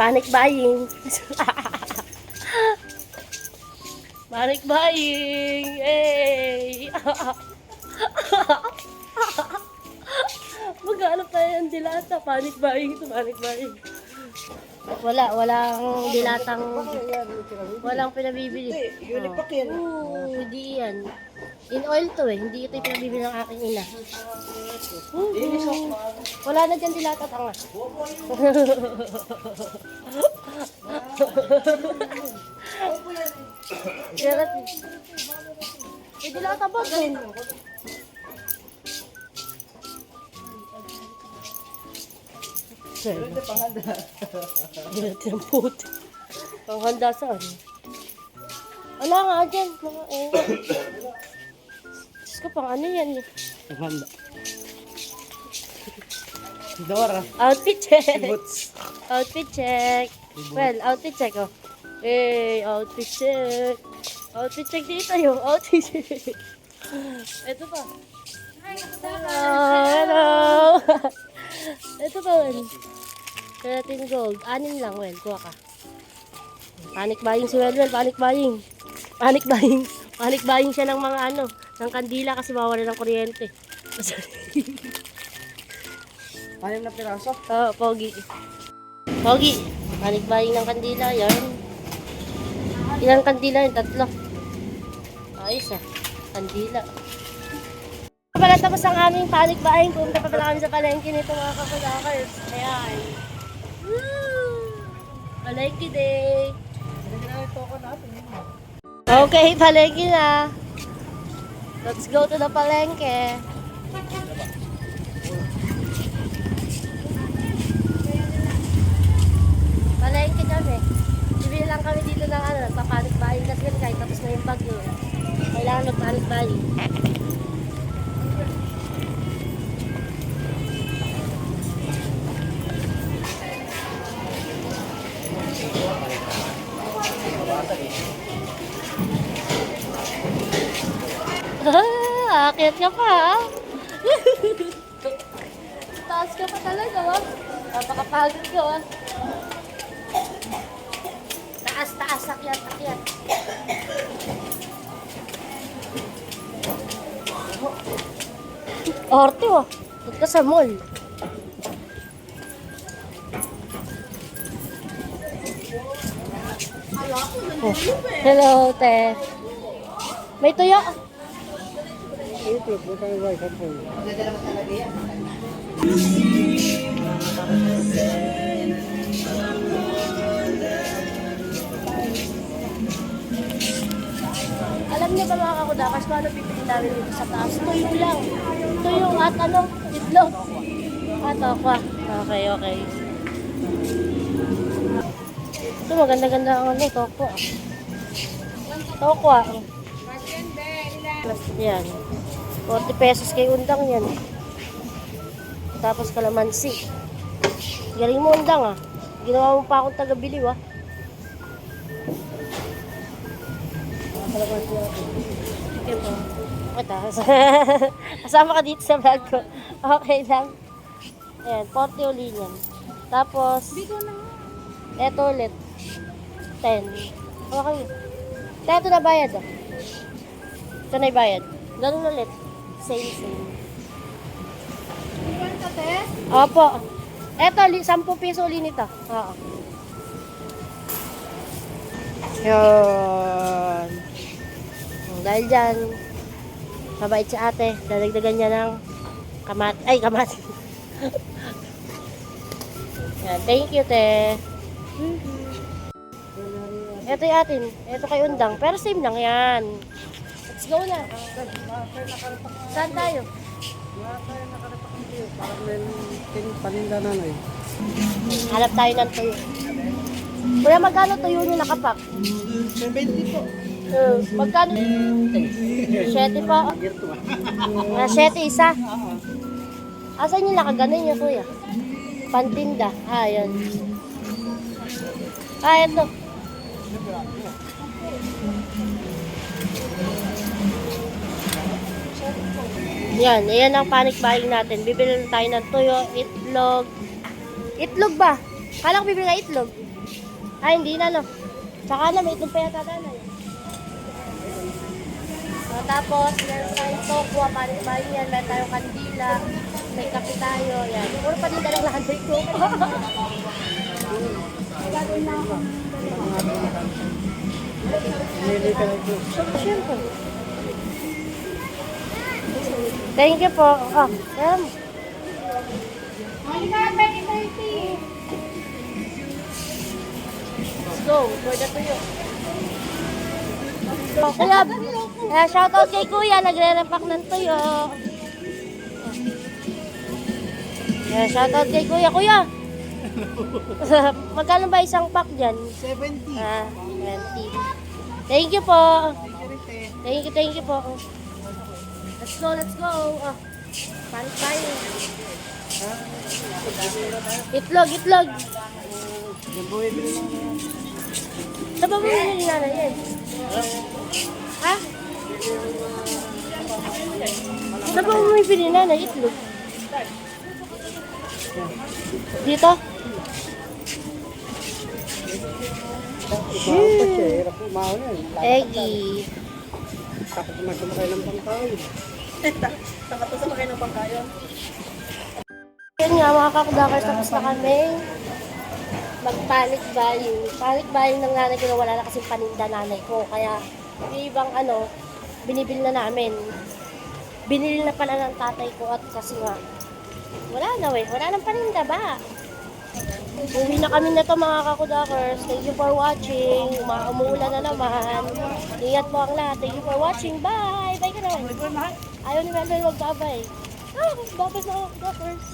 Panic buying. Panic buying. Hey! Maghanap tayo ng dilata. Panic buying to panic buying. Walang dilatang, walang pinabibili. Unipack yan. Hindi yan. In oil to eh. Hindi ito yung pinabibili ng aking ina. Wala na dyan dilata tanga. Eh, dilata ba dun? Hindi panghanda. Dilata ng puti. Panghanda saan? Wala nga dyan. Mga Diyos ko, pang ano yan eh. Panghanda. Dora. Outfit check. Boots. Outfit check. Well, outfit check oh. Hey, outfit check. Outfit check dito yung outfit check. Ito pa. Hello. Ito pa, well. Keratin gold. 6 lang, well. Kuha ka. Panic buying si Well, panic buying. Panic buying. Panic buying siya ng mga ano, ng kandila kasi mawala ng kuryente. 6 na piraso. Oo, pogi. Pogi. Panic buying ng kandila, yan. Ilang kandila yun? 3. Ayos ah. Kandila. Pala tapos ang aming panic buying. Pumunta pa pala kami sa palengke nito mga kapalakers. Ayan. Woo! Palengke day. Okay, palengke na. Let's go to the palengke. Palengke kami. Bibili lang kami dito ng ano, nagpa-panic buying kasi kahit tapos na yung bagyo. Kailangan mag-panic buying. Aakyat ka pa ha? Taas ka pa talaga ha? Napakapagod ka ha? Taas, taas, akyat, akyat. Orte oh. Huwag ka sa mall. Oh. Hello, te. May tuyo. Ito, buta yung wife at home. Alam niyo ba mga kakudakas, paano pipili namin dito sa taas? Tuyo lang. Tuyo at ano, itlog. At okwa. Okay, okay. Ito maganda-ganda ang ano, tokwa. Tokwa. Yan. 40 pesos kay undang yan. Tapos kalamansi. Galing mo undang ah. Ginawa mo pa akong taga-biliw ah. Okay po. Okay taas. Kasama ka dito sa vlog ko. Okay lang. Ayan, 40 uli yan. Tapos, eto ulit. 10. Okay. Ito na bayad ah. Ito na bayad. Ganun ulit. Same, same. Opo. Eto, 10 piso uli nito. Oo. Yun. Dahil dyan, mabait si ate. Dadagdagan niya ng kamati. Ay, kamati. Yan. Thank you, te. Ito yung atin. Ito kay undang. Pero same lang yan. Let's go na. Saan tayo? Parang may paninda na na eh. Hanap tayo ng tuyo. Kuya, magkano tuyo nyo nakapak? 70 po. Magkano? 7 po. 7 isa. Asan yung nakaganon nyo, kuya? Pantinda. Ah, yan. Ah, ito. Yan, ayan ang panic buying natin. Bibili tayo ng tuyo, itlog. Itlog ba? Kala ko bibili ka itlog. Ay, hindi na, no. Tsaka na, may itong pa yata na eh. So, tapos, meron tayong tokwa, panik-bayin yan, meron tayong kandila, may kape tayo, yan. Puro pa din dalang lahat ko. Hindi ka lang juice. Siyempre. Thank you po. Ah, yan. Let's go. For the tuyo. Oh, kuya, shoutout kay kuya, nagre-repack ng tuyo. Shoutout kay kuya. Kuya, magkano ba isang pack dyan? 70. Ah, 20. Thank you po. Thank you po. Let's go, let's go. Ah, panik tayo. Itlog. Sa ba mo yung nanay yan? Ha? Sa ba mo yung nanay? Itlog? Dito? Hirap po, mahal yan. Eggy. Takot naman sumakay ng pangkain. Yan nga mga kakudakers, tapos na kami mag-panic buying. Panic buying ng nanay ko na wala na kasing paninda nanay ko. Kaya yung ibang binibili na namin. Binili na pala ng tatay ko at kasi nga, wala nang paninda ba? Uwi na kami na to mga kakudakers. Thank you for watching. Umuulan na naman. Ingat po ang lahat. Thank you for watching. Bye! Bye ka naman. Ayaw ni Melvin, wag babay. Ah, babay na kakudakers.